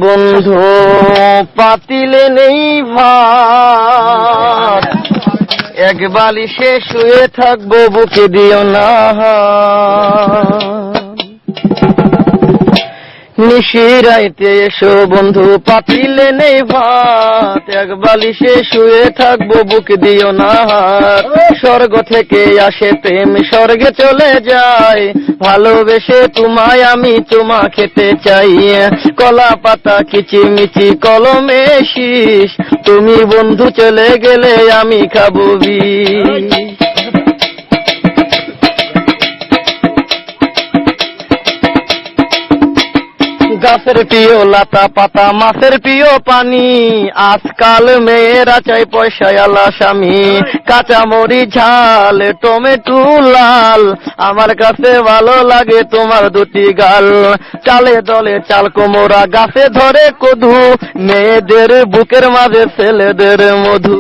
বন্ধু পাতিলে নেই ভাত, এক বালিশে শুয়ে থাকবো, বুকে দিও না। নিশিরাইতে এসো বন্ধু পাতিলে নেই ভাত, এক বালিশে শুয়ে থাকবো, বুকে দিও না। স্বর্গ থেকে আসে প্রেম, স্বর্গে চলে যায়, ভালোবেসে তোমায় আমি চুমা খেতে চাই। কলা পাতা কিচিমিচি কলমে শীষ, তুমি বন্ধু চলে গেলে আমি খাবো বিষ। গাছের প্রিয় লতা পাতা, মাছের প্রিয় পানি, আজকাল মেয়েরা চাই পয়সায় আলা স্বামী। কাঁচামরি ঝাল, টমেটো লাল, আমার কাছে ভালো লাগে তোমার দুটি গাল। চালে দলে চাল কোমরা, গাছে ধরে কদু, মেয়েদের বুকের মাঝে ছেলেদের মধু।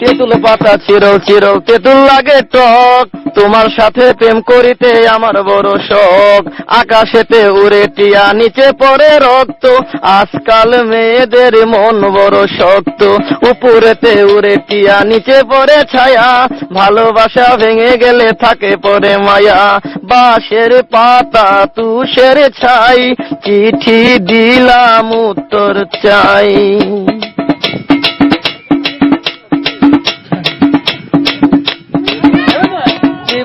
তেঁতুল পাতা চিরল চিরল, তেঁতুল লাগে টক, তোমার সাথে প্রেম করিতে আমার বড় শখ। আকাশেতে উড়ে টিয়া, নিচে পড়ে রক্ত, আজকাল মেয়েদের মন বড় শক্ত। উপরেতে উড়ে টিয়া, নিচে পড়ে ছায়া, ভালোবাসা ভেঙে গেলে থাকে পরে মায়া। বাঁশের পাতা তুষের ছাই, চিঠি দিলাম উত্তর চাই।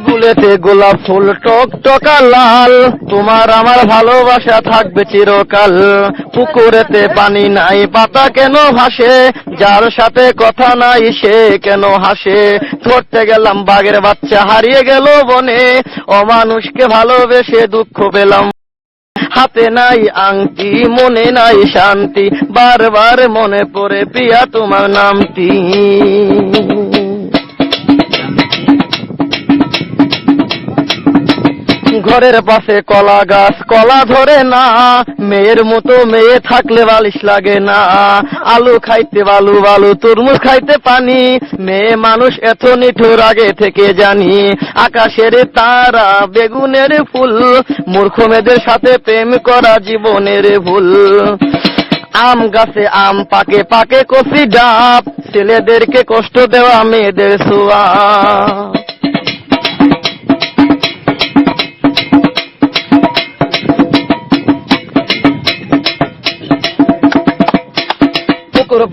ফুলেতে গোলাপ ফুল টক টকা লাল, তোমার আমার ভালোবাসা থাকবে চিরকাল। পুকুরেতে পানি নাই, পাতা কেন ভাসে, যার সাথে কথা নাই সে কেন হাসে। ধরতে গেলাম বাঘের বাচ্চা, হারিয়ে গেল বনে, অমানুষকে ভালোবেসে দুঃখ পেলাম। হাতে নাই আংটি, মনে নাই শান্তি, বারবার মনে পড়ে প্রিয়া তোমার নামটি। ঘরের পাশে কলা গাছ, কলা ধরে না, মেয়ের মতো মেয়ে থাকলে বালিশ লাগে না। আলু খাইতে বালু বালু, তরমুজ খাইতে পানি, মেয়ে মানুষ এত নিঠুর আগে থেকে জানি। আকাশের তারা, বেগুনের ফুল, মূর্খ মেয়েদের সাথে প্রেম করা জীবনের ভুল। আম গাছে আম পাকে, পাকে কফি ডাব, ছেলেদেরকে কষ্ট দেওয়া মেয়েদের ছোঁয়া।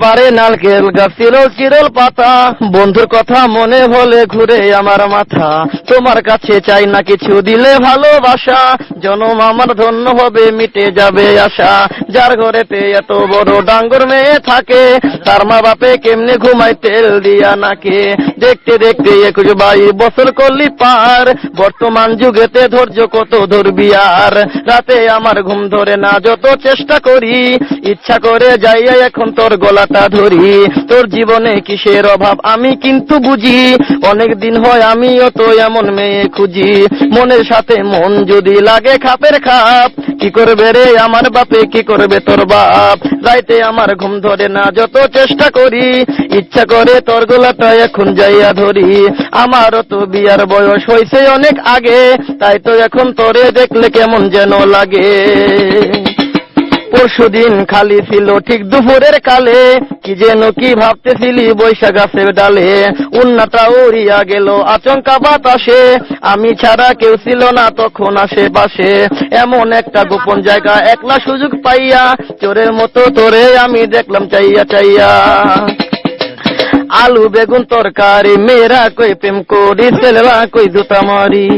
পারে নারকেল গাছ, চিরল চিরল পাতা, বন্ধুর কথা মনে হলে ঘুরে আমার মাথা। তোমার কাছে চাই না কিছু, দিলে ভালোবাসা, জনম আমার ধন্য হবে, মিটে যাবে আশা। যার ঘরেতে এত বড় ডাঙ্গর মেয়ে থাকে, তার মা বাপে কেমনে ঘুমায় তেল দিয়া নাকে। দেখতে দেখতে 21 বছর করলি পার, বর্তমান যুগেতে ধৈর্য কত ধরবি আর। রাতে আমার ঘুম ধরে না, যত চেষ্টা করি, ইচ্ছা করে যাইয়া এখন তোর গলাটা ধরি। তোর জীবনে কিসের অভাব আমি কিন্তু বুঝি, অনেক দিন হয় আমিও তো এমন মেয়ে খুঁজি। মনের সাথে মন যদি লাগে খাপের খাপ, কি করবে রে আমার বাপে, কি করবে তোর বাপ। রাইতে আমার ঘুম ধরে না, যত চেষ্টা করি, ইচ্ছা করে তোর গলাটা এখন যাইয়া ধরি। আমারও তো বিয়ার বয়স হয়েছে অনেক আগে, তাই তো এখন তোরে দেখলে কেমন যেন লাগে। পরশুদিন খালি ছিল ঠিক দুপুরের কালে, কি যেন কি ভাবতেছিলি বৈশাখ গাছের ডালে। উন্নাটা উড়িয়া গেল আচমকা বাতাসে, আমি ছাড়া কেউ ছিল না তখন আশেপাশে। এমন একটা গোপন জায়গা একলা সুযোগ পাইয়া, চোরের মতো তোরে আমি দেখলাম চাইয়া চাইয়া। আলু বেগুন তরকারি, মেয়েরা কই প্রেম করি, ছেলেরা কই জুতা মারি।